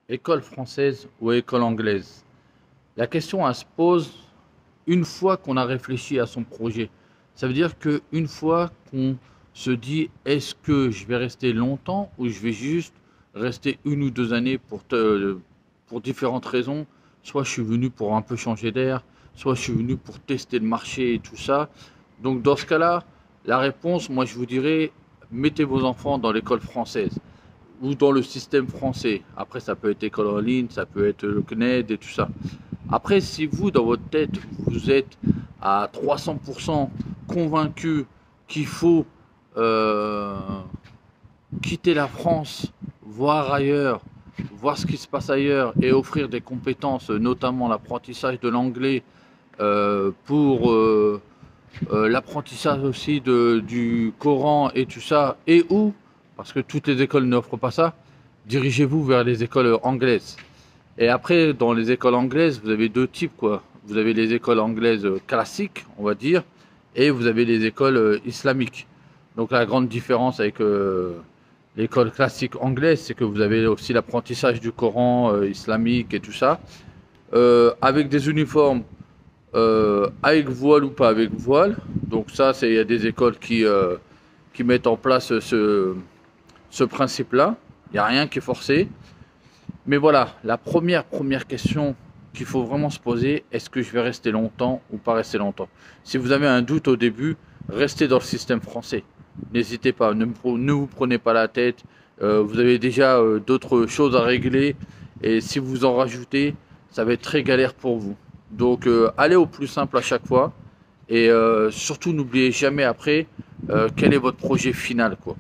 École française ou école anglaise? La question, elle se pose une fois qu'on a réfléchi à son projet. Ça veut dire qu'une fois qu'on se dit, est-ce que je vais rester longtemps ou je vais juste rester 1 ou 2 années pour différentes raisons. Soit je suis venu pour un peu changer d'air, soit je suis venu pour tester le marché et tout ça. Donc dans ce cas-là, la réponse, moi je vous dirais, mettez vos enfants dans l'école française ou dans le système français. Après, ça peut être école en ligne, ça peut être le CNED et tout ça. Après, si vous, dans votre tête, vous êtes à 300% convaincu qu'il faut euh, quitter la France, voir ailleurs, voir ce qui se passe ailleurs et offrir des compétences, notamment l'apprentissage de l'anglais pour l'apprentissage aussi du Coran et tout ça, et où, parce que toutes les écoles n'offrent pas ça, dirigez-vous vers les écoles anglaises. Et après, dans les écoles anglaises, vous avez deux types, quoi. Vous avez les écoles anglaises classiques, on va dire, et vous avez les écoles islamiques. Donc la grande différence avec l'école classique anglaise, c'est que vous avez aussi l'apprentissage du Coran islamique et tout ça, avec des uniformes avec voile ou pas avec voile. Donc ça, il y a des écoles qui mettent en place ce principe-là. Il n'y a rien qui est forcé. Mais voilà, la première question qu'il faut vraiment se poser, est-ce que je vais rester longtemps ou pas rester longtemps? Si vous avez un doute au début, restez dans le système français. N'hésitez pas, ne vous prenez pas la tête. Vous avez déjà d'autres choses à régler. Et si vous en rajoutez, ça va être très galère pour vous. Donc allez au plus simple à chaque fois. Et surtout, n'oubliez jamais après quel est votre projet final, quoi.